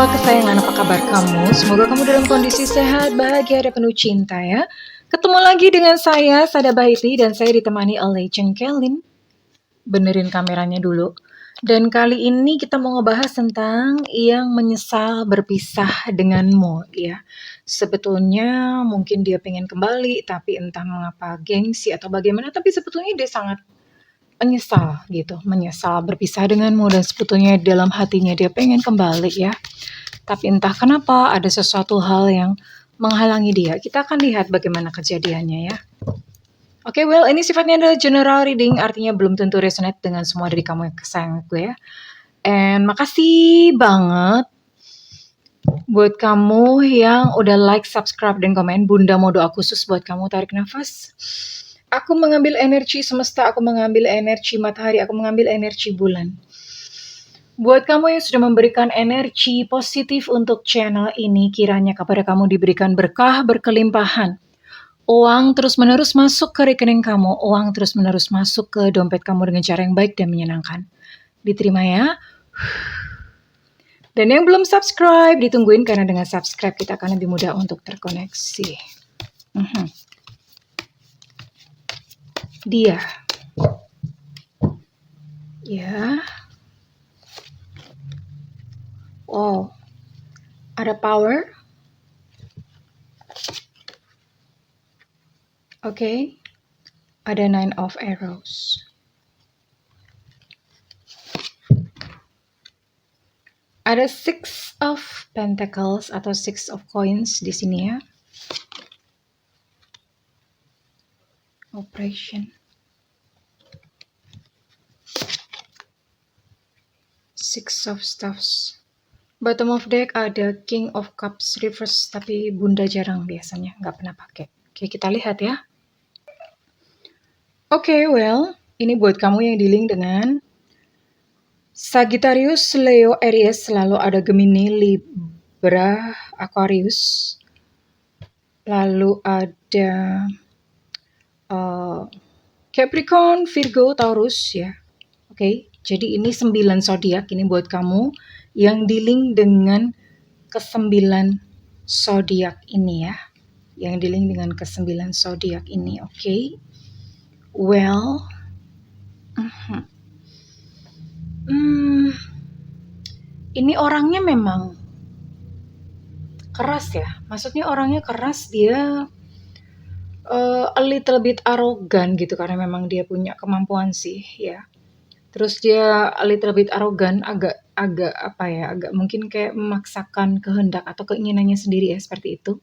jiwa kesayangan, apa kabar kamu? Semoga kamu dalam kondisi sehat, bahagia, dan penuh cinta ya. Ketemu lagi dengan saya, Sada Baiti, dan saya ditemani oleh Cengkelin. Benerin kameranya dulu. Dan kali ini kita mau ngebahas tentang yang menyesal berpisah denganmu ya. Sebetulnya mungkin dia pengen kembali, tapi entah mengapa gengsi atau bagaimana, tapi sebetulnya dia sangat menyesal berpisah denganmu, dan sebetulnya dalam hatinya dia pengen kembali ya. Tapi entah kenapa ada sesuatu hal yang menghalangi dia. Kita akan lihat bagaimana kejadiannya ya. Oke, well, ini sifatnya adalah general reading, artinya belum tentu resonate dengan semua dari kamu yang kesayang gue ya. And makasih banget buat kamu yang udah like, subscribe, dan komen. Bunda mau doa khusus buat kamu. Tarik nafas. Aku mengambil energi semesta, aku mengambil energi matahari, aku mengambil energi bulan. Buat kamu yang sudah memberikan energi positif untuk channel ini, kiranya kepada kamu diberikan berkah berkelimpahan. Uang terus-menerus masuk ke rekening kamu, uang terus-menerus masuk ke dompet kamu dengan cara yang baik dan menyenangkan. Diterima ya. Dan yang belum subscribe, ditungguin, karena dengan subscribe kita akan lebih mudah untuk terkoneksi. Dia. Ya. Wow. Ada power. Oke. Ada 9 of arrows. Ada 6 of pentacles atau 6 of coins di sini ya. Operation. 6 of staffs. Bottom of deck ada King of Cups reverse, tapi Bunda jarang biasanya, nggak pernah pakai. Oke, kita lihat ya. Oke, well, ini buat kamu yang dealing dengan Sagittarius, Leo, Aries, lalu ada Gemini, Libra, Aquarius, lalu ada Capricorn, Virgo, Taurus ya. Oke, jadi ini 9 zodiak. Ini buat kamu yang dealing dengan ke-9 zodiak ini ya. Yang dealing dengan ke-9 zodiak ini, oke. Well, ini orangnya memang keras ya. Maksudnya orangnya keras, dia a little bit arogan gitu, karena memang dia punya kemampuan sih ya. Terus dia a little bit arogan, agak mungkin kayak memaksakan kehendak atau keinginannya sendiri ya, seperti itu.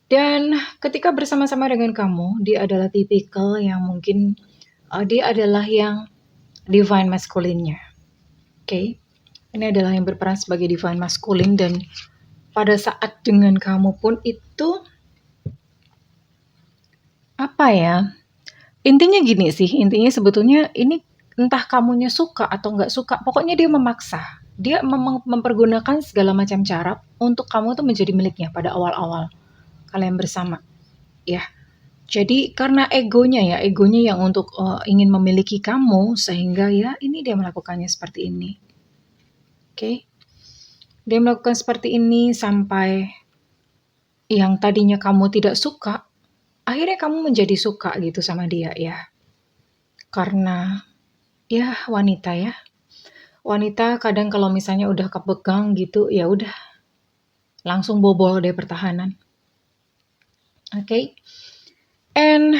Dan ketika bersama-sama dengan kamu, dia adalah tipikal yang mungkin dia adalah yang divine masculine-nya. Oke. Ini adalah yang berperan sebagai divine masculine, dan pada saat dengan kamu pun itu intinya gini sih, intinya sebetulnya ini entah kamunya suka atau nggak suka, pokoknya dia memaksa. Dia mempergunakan segala macam cara untuk kamu tuh menjadi miliknya pada awal-awal kalian bersama. Ya, jadi karena egonya yang untuk ingin memiliki kamu, sehingga ya ini dia melakukannya seperti ini. Oke. Dia melakukan seperti ini sampai yang tadinya kamu tidak suka, akhirnya kamu menjadi suka gitu sama dia ya. Karena ya wanita ya. Wanita kadang kalau misalnya udah kepegang gitu, ya udah langsung bobol deh pertahanan. Oke. And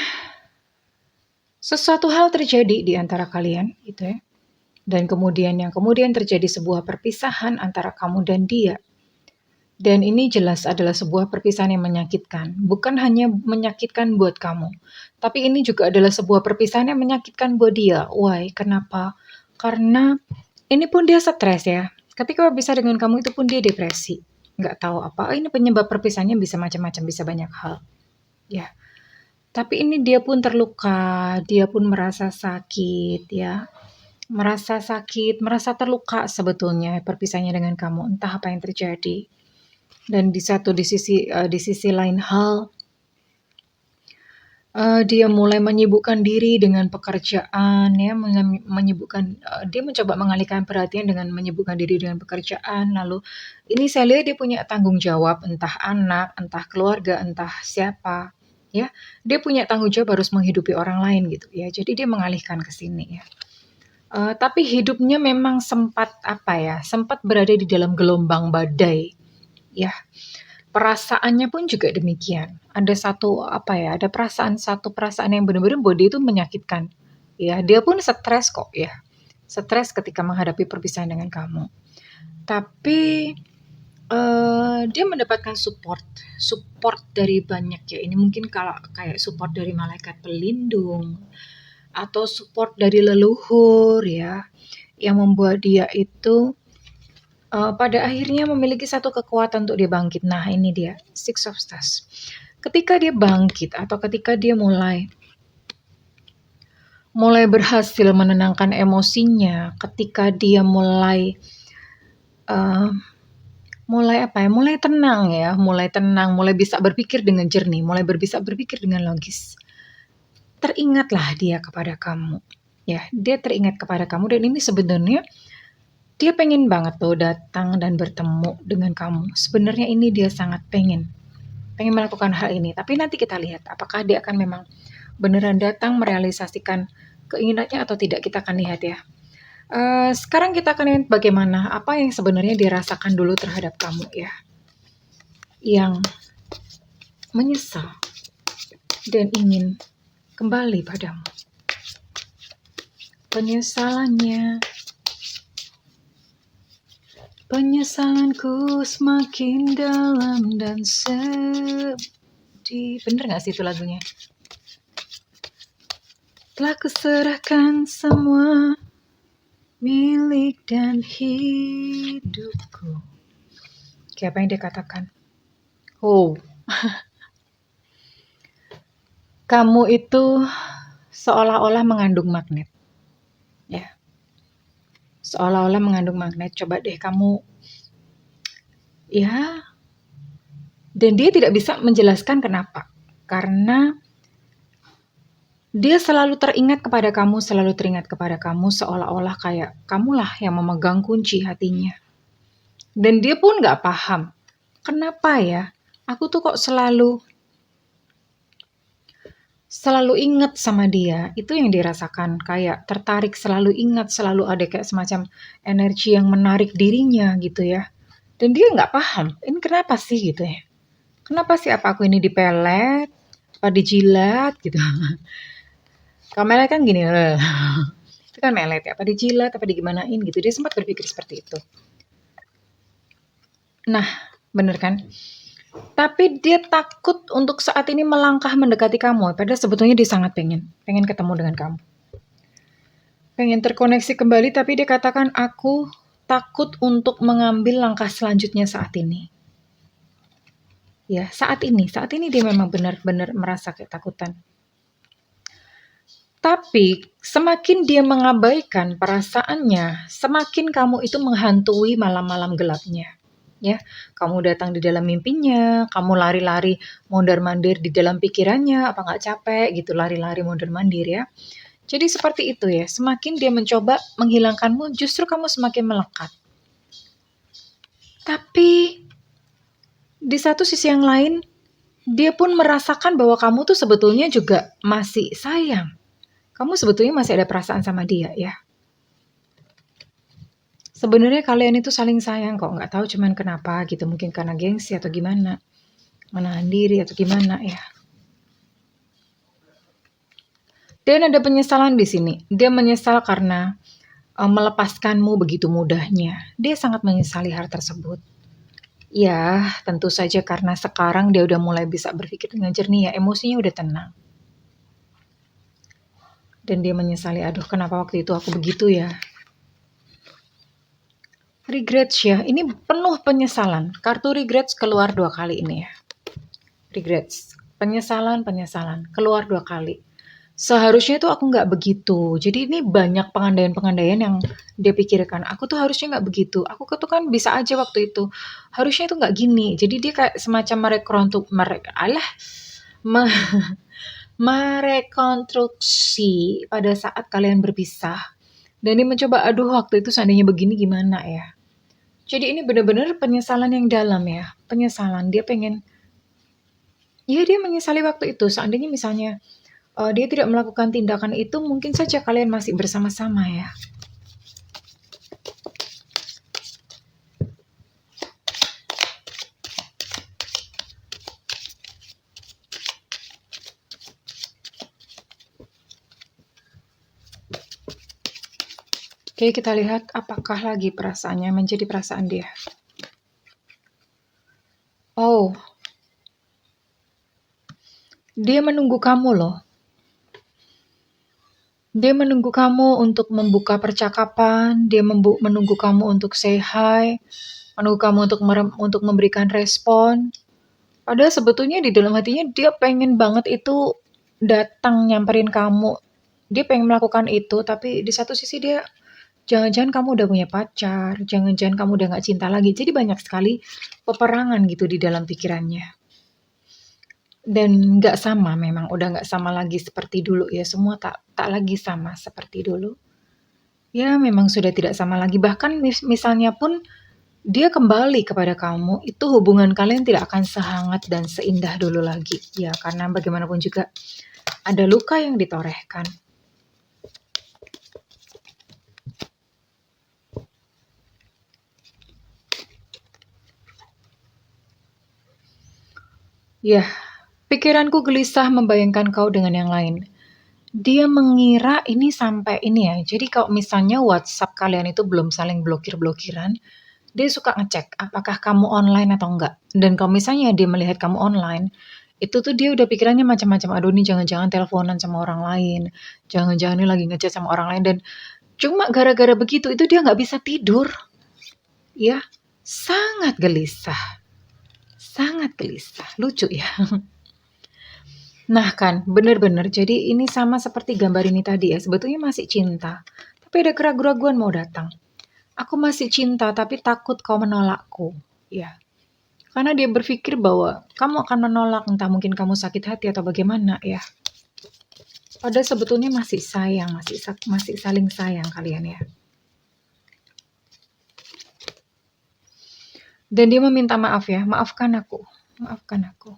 sesuatu hal terjadi di antara kalian gitu ya. Dan kemudian terjadi sebuah perpisahan antara kamu dan dia. Dan ini jelas adalah sebuah perpisahan yang menyakitkan. Bukan hanya menyakitkan buat kamu, tapi ini juga adalah sebuah perpisahan yang menyakitkan buat dia. Why? Kenapa? Karena ini pun dia stres ya. Ketika berpisah dengan kamu itu pun dia depresi. Nggak tahu apa. Ini penyebab perpisahannya bisa macam-macam, bisa banyak hal. Ya. Tapi ini dia pun terluka, dia pun merasa sakit ya. Merasa sakit, merasa terluka sebetulnya perpisahannya dengan kamu. Entah apa yang terjadi. Dan di sisi lain hal, Dia mulai menyibukkan diri dengan pekerjaan ya, dia mencoba mengalihkan perhatian dengan menyibukkan diri dengan pekerjaan, lalu ini saya lihat dia punya tanggung jawab, entah anak, entah keluarga, entah siapa, ya. Dia punya tanggung jawab harus menghidupi orang lain gitu ya, jadi dia mengalihkan ke sini ya. Tapi hidupnya memang sempat berada di dalam gelombang badai, ya. Perasaannya pun juga demikian. Ada satu perasaan yang benar-benar bahwa dia itu menyakitkan. Ya, dia pun stres kok ya. Stres ketika menghadapi perpisahan dengan kamu. Tapi dia mendapatkan support dari banyak ya. Ini mungkin kalau kayak support dari malaikat pelindung atau support dari leluhur ya, yang membuat dia itu pada akhirnya memiliki satu kekuatan untuk dia bangkit. Nah, ini dia, Six of Stars. Ketika dia bangkit atau ketika dia mulai berhasil menenangkan emosinya, ketika dia mulai tenang, mulai bisa berpikir dengan jernih, mulai bisa berpikir dengan logis. Teringatlah dia kepada kamu. Ya, dia teringat kepada kamu dan ini sebenarnya dia pengen banget tuh datang dan bertemu dengan kamu. Sebenarnya ini dia sangat pengen melakukan hal ini. Tapi nanti kita lihat apakah dia akan memang beneran datang merealisasikan keinginannya atau tidak. Kita akan lihat ya. Sekarang kita akan lihat bagaimana apa yang sebenarnya dirasakan dulu terhadap kamu ya. Yang menyesal dan ingin kembali padamu. Penyesalanku semakin dalam dan sedih. Bener gak sih itu lagunya? Telah kuserahkan semua milik dan hidupku. Kayak apa yang dia katakan? Kamu itu seolah-olah mengandung magnet. Ya. Seolah-olah mengandung magnet. Coba deh kamu, ya. Dan dia tidak bisa menjelaskan kenapa. Karena dia selalu teringat kepada kamu, seolah-olah kayak kamulah yang memegang kunci hatinya. Dan dia pun gak paham. Kenapa ya? Aku tuh kok selalu ingat sama dia. Itu yang dirasakan, kayak tertarik, selalu ingat, selalu ada kayak semacam energi yang menarik dirinya gitu ya. Dan dia nggak paham, ini kenapa sih gitu ya. Kenapa sih, apa aku ini dipelet, apa dijilat gitu. Kalau melet kan gini, itu kan melet ya, apa dijilat, apa digimanain gitu. Dia sempat berpikir seperti itu. Nah, bener kan? Tapi dia takut untuk saat ini melangkah mendekati kamu. Padahal sebetulnya dia sangat pengen ketemu dengan kamu. Pengen terkoneksi kembali, tapi dia katakan, aku takut untuk mengambil langkah selanjutnya saat ini. Ya, saat ini dia memang benar-benar merasa ketakutan. Tapi semakin dia mengabaikan perasaannya, semakin kamu itu menghantui malam-malam gelapnya. Ya, kamu datang di dalam mimpinya, kamu lari-lari mondar-mandir di dalam pikirannya, apa nggak capek gitu lari-lari mondar-mandir ya. Jadi seperti itu ya, semakin dia mencoba menghilangkanmu, justru kamu semakin melekat. Tapi di satu sisi yang lain, dia pun merasakan bahwa kamu tuh sebetulnya juga masih sayang. Kamu sebetulnya masih ada perasaan sama dia ya. Sebenarnya kalian itu saling sayang kok, nggak tahu cuman kenapa gitu, mungkin karena gengsi atau gimana, menahan diri atau gimana ya. Dan ada penyesalan di sini. Dia menyesal karena melepaskanmu begitu mudahnya. Dia sangat menyesali hal tersebut. Ya, tentu saja karena sekarang dia udah mulai bisa berpikir dengan jernih ya, emosinya udah tenang. Dan dia menyesali, aduh kenapa waktu itu aku begitu ya. Regrets ya, ini penuh penyesalan. Kartu regrets keluar 2 kali ini ya. Regrets, penyesalan, keluar 2 kali. Seharusnya tuh aku nggak begitu. Jadi ini banyak pengandaian-pengandaian yang dia pikirkan. Aku tuh harusnya nggak begitu. Aku tuh kan bisa aja waktu itu. Harusnya itu nggak gini. Jadi dia kayak semacam merekonstruksi pada saat kalian berpisah. Dan dia mencoba, aduh waktu itu seandainya begini gimana ya. Jadi ini benar-benar penyesalan yang dalam ya. Penyesalan, dia pengen, ya dia menyesali waktu itu. Seandainya misalnya dia tidak melakukan tindakan itu, mungkin saja kalian masih bersama-sama ya. Oke, kita lihat apakah lagi perasaannya menjadi perasaan dia. Oh, dia menunggu kamu loh. Dia menunggu kamu untuk membuka percakapan, dia menunggu kamu untuk say hi, menunggu kamu untuk memberikan respon. Padahal sebetulnya di dalam hatinya dia pengen banget itu datang nyamperin kamu. Dia pengen melakukan itu, tapi di satu sisi dia, jangan-jangan kamu udah punya pacar, jangan-jangan kamu udah gak cinta lagi. Jadi banyak sekali peperangan gitu di dalam pikirannya. Dan nggak sama memang, udah nggak sama lagi seperti dulu ya, semua tak lagi sama seperti dulu. Ya memang sudah tidak sama lagi, bahkan misalnya pun dia kembali kepada kamu, itu hubungan kalian tidak akan sehangat dan seindah dulu lagi. Ya karena bagaimanapun juga ada luka yang ditorehkan. Ya, pikiranku gelisah membayangkan kau dengan yang lain. Dia mengira ini sampai ini ya, jadi kalau misalnya WhatsApp kalian itu belum saling blokir-blokiran, dia suka ngecek apakah kamu online atau enggak. Dan kalau misalnya dia melihat kamu online, itu tuh dia udah pikirannya macam-macam. Aduh ini jangan-jangan teleponan sama orang lain, jangan-jangan ini lagi ngechat sama orang lain. Dan cuma gara-gara begitu itu dia nggak bisa tidur. Ya, sangat gelisah. Sangat gelisah. Lucu ya. Nah kan, bener-bener. Jadi ini sama seperti gambar ini tadi ya. Sebetulnya masih cinta. Tapi ada keraguan-keraguan mau datang. Aku masih cinta tapi takut kau menolakku. Ya. Karena dia berpikir bahwa kamu akan menolak, entah mungkin kamu sakit hati atau bagaimana ya. Padahal sebetulnya masih sayang, masih saling sayang kalian ya. Dan dia meminta maaf ya, maafkan aku, maafkan aku.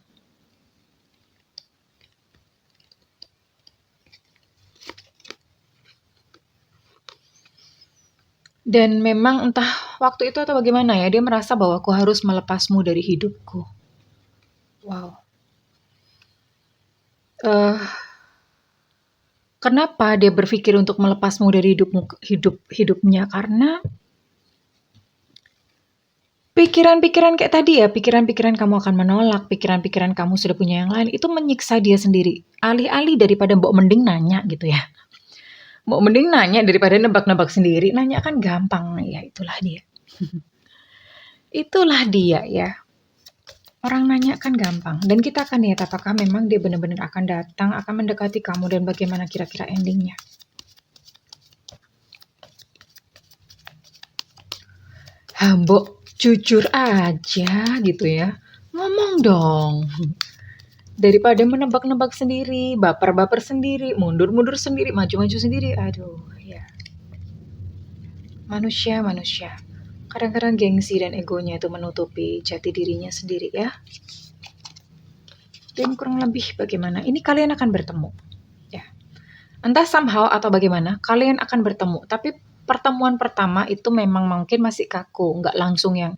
Dan memang entah waktu itu atau bagaimana ya, dia merasa bahwa aku harus melepasmu dari hidupku. Wow. Kenapa dia berpikir untuk melepasmu dari hidupnya? Karena pikiran-pikiran kayak tadi ya, pikiran-pikiran kamu akan menolak, pikiran-pikiran kamu sudah punya yang lain, itu menyiksa dia sendiri. Alih-alih daripada mbok mending nanya gitu ya. Mbok mending nanya daripada nebak-nebak sendiri. Nanya kan gampang, ya itulah dia. Itulah dia ya. Orang nanya kan gampang. Dan kita akan lihat apakah memang dia benar-benar akan datang, akan mendekati kamu dan bagaimana kira-kira endingnya. Mbok jujur aja gitu ya. Ngomong dong. Daripada menebak-nebak sendiri, baper-baper sendiri, mundur-mundur sendiri, maju-maju sendiri. Aduh, ya. Manusia. Kadang-kadang gengsi dan egonya itu menutupi jati dirinya sendiri ya. Dan kurang lebih bagaimana? Ini kalian akan bertemu. Ya. Entah somehow atau bagaimana, kalian akan bertemu. Tapi pertemuan pertama itu memang mungkin masih kaku, nggak langsung yang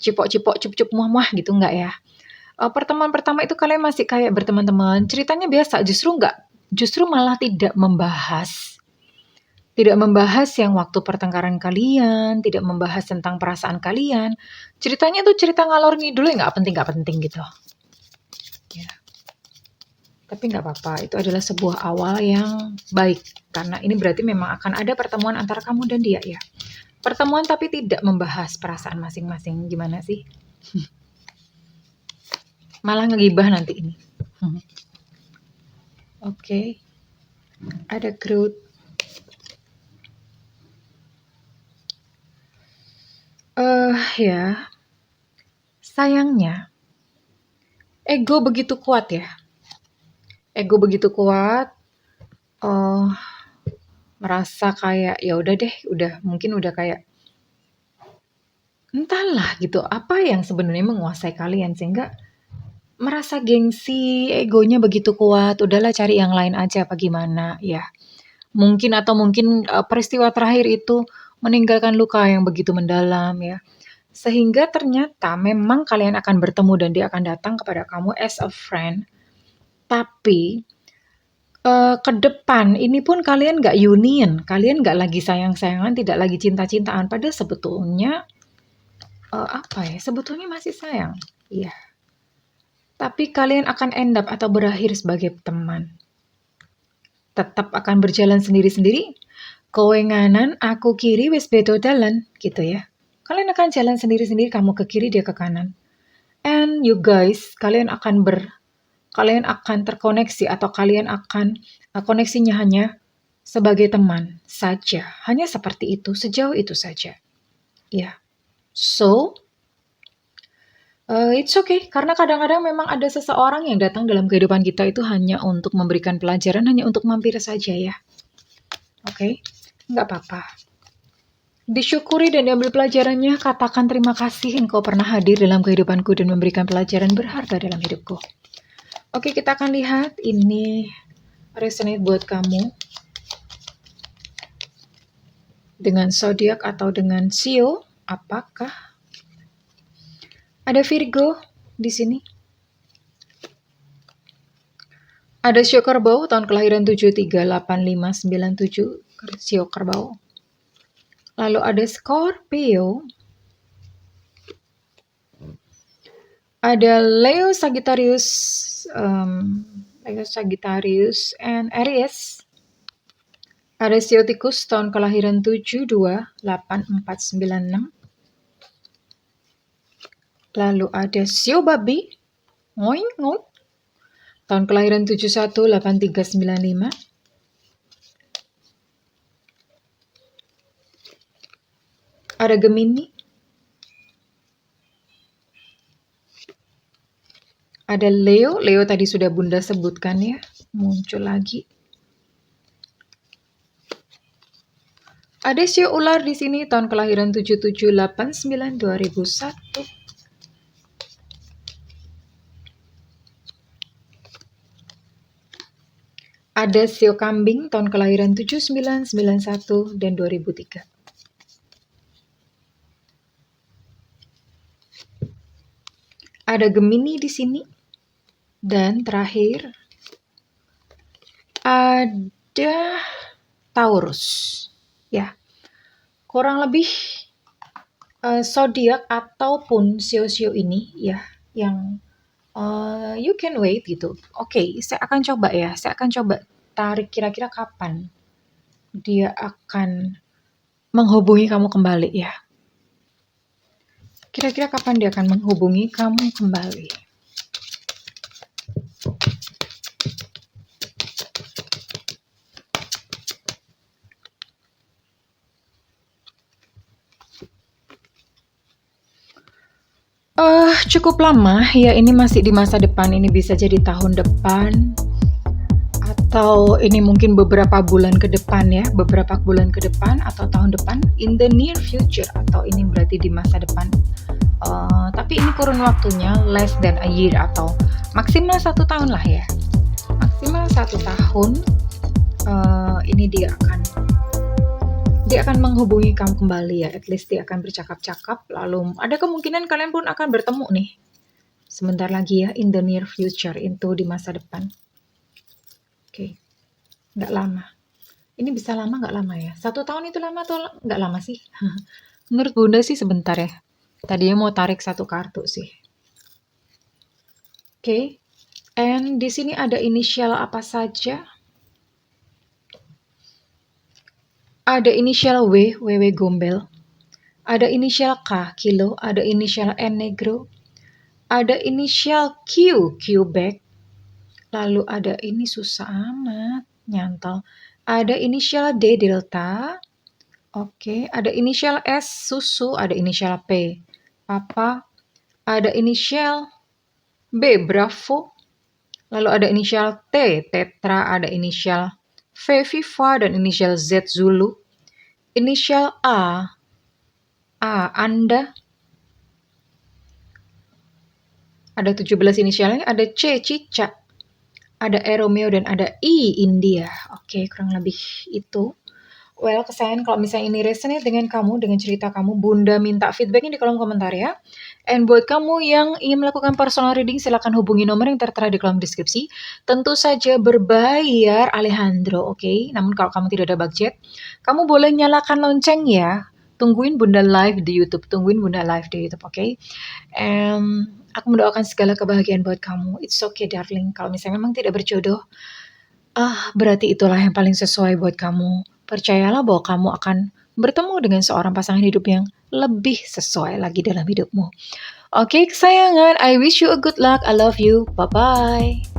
cipok-cipok, cup-cup, muah-muah gitu, nggak ya. Pertemuan pertama itu kalian masih kayak berteman-teman, ceritanya biasa, justru malah tidak membahas yang waktu pertengkaran kalian, tidak membahas tentang perasaan kalian. Ceritanya tuh cerita ngalor ngidul yang nggak penting gitu. Ya. Tapi nggak apa-apa, itu adalah sebuah awal yang baik. Karena ini berarti memang akan ada pertemuan antara kamu dan dia ya. Pertemuan tapi tidak membahas perasaan masing-masing. Gimana sih? Malah ngegibah nanti ini. Oke. Ada growth. Ya. Sayangnya, ego begitu kuat ya. ego begitu kuat, eh merasa kayak ya udah deh, mungkin udah kayak entahlah gitu, apa yang sebenarnya menguasai kalian sehingga merasa gengsi, egonya begitu kuat, udahlah cari yang lain aja apa gimana, ya. Mungkin peristiwa terakhir itu meninggalkan luka yang begitu mendalam ya. Sehingga ternyata memang kalian akan bertemu dan dia akan datang kepada kamu as a friend. Tapi ke depan ini pun kalian nggak union, kalian nggak lagi sayang-sayangan, tidak lagi cinta-cintaan. Padahal sebetulnya apa ya? Sebetulnya masih sayang. Iya. Tapi kalian akan end up atau berakhir sebagai teman. Tetap akan berjalan sendiri-sendiri. Kowe nganan, aku kiri, wis bedo dalan, gitu ya. Kalian akan jalan sendiri-sendiri, kamu ke kiri, dia ke kanan. And you guys, kalian akan terkoneksi atau kalian akan koneksinya hanya sebagai teman saja. Hanya seperti itu, sejauh itu saja. Ya. So, it's okay, karena kadang-kadang memang ada seseorang yang datang dalam kehidupan kita itu hanya untuk memberikan pelajaran, hanya untuk mampir saja ya. Oke, nggak apa-apa. Disyukuri dan diambil pelajarannya, katakan terima kasih engkau pernah hadir dalam kehidupanku dan memberikan pelajaran berharga dalam hidupku. Oke, kita akan lihat ini resonate buat kamu dengan zodiak atau dengan Sio. Apakah ada Virgo di sini? Ada Sio Kerbau tahun kelahiran 738597, Sio Kerbau. Lalu ada Scorpio. Ada Leo Sagittarius and Aries. Ada Sio Tikus tahun kelahiran 728496. Lalu ada Sio Babi, ngoing ngoing, tahun kelahiran 718395. Ada Gemini. Ada Leo tadi sudah Bunda sebutkan ya, muncul lagi. Ada Sio Ular di sini tahun kelahiran 77892001. Ada Sio Kambing tahun kelahiran 7991 dan 2003. Ada Gemini di sini. Dan terakhir ada Taurus. Ya. Kurang lebih zodiak ataupun sio-sio ini ya yang you can wait gitu. Oke, saya akan coba tarik kira-kira kapan dia akan menghubungi kamu kembali ya. Kira-kira kapan dia akan menghubungi kamu kembali. Cukup lama ya, ini masih di masa depan, ini bisa jadi tahun depan atau ini mungkin beberapa bulan ke depan ya, atau tahun depan, in the near future, atau ini berarti di masa depan. Tapi ini kurun waktunya less than a year atau maksimal 1 tahun lah ya, maksimal 1 tahun. Ini dia akan menghubungi kamu kembali ya, at least dia akan bercakap-cakap, lalu ada kemungkinan kalian pun akan bertemu nih sebentar lagi ya, in the near future, itu di masa depan. Oke. Nggak lama. Ini bisa lama nggak lama ya? 1 tahun itu lama atau nggak lama sih? Menurut Bunda sih sebentar ya. Tadinya mau tarik 1 kartu sih. Oke. And di sini ada inisial apa saja? Ada inisial W, WW Gombel. Ada inisial K, Kilo. Ada inisial N, Negro. Ada inisial Q, Quebec. Lalu ada ini susah amat, nyantol. Ada inisial D, Delta. Oke, ada inisial S, Susu. Ada inisial P, Papa. Ada inisial B, Bravo. Lalu ada inisial T, Tetra, ada inisial V, Viva, dan inisial Z, Zulu. Inisial A, Anda. Ada 17 inisialnya, ada C, Cica, ada E, Romeo, dan ada I, India. Oke, kurang lebih itu. Well, kesayangan, kalau misalnya ini resonate dengan kamu, dengan cerita kamu, Bunda minta feedbacknya di kolom komentar ya. And buat kamu yang ingin melakukan personal reading, silakan hubungi nomor yang tertera di kolom deskripsi. Tentu saja berbayar, Alejandro, oke? Namun kalau kamu tidak ada budget, kamu boleh nyalakan lonceng ya. Tungguin Bunda live di YouTube, oke? Aku mendoakan segala kebahagiaan buat kamu. It's okay, darling. Kalau misalnya memang tidak berjodoh, berarti itulah yang paling sesuai buat kamu. Percayalah bahwa kamu akan bertemu dengan seorang pasangan hidup yang lebih sesuai lagi dalam hidupmu. Oke, kesayangan, I wish you a good luck. I love you. Bye-bye.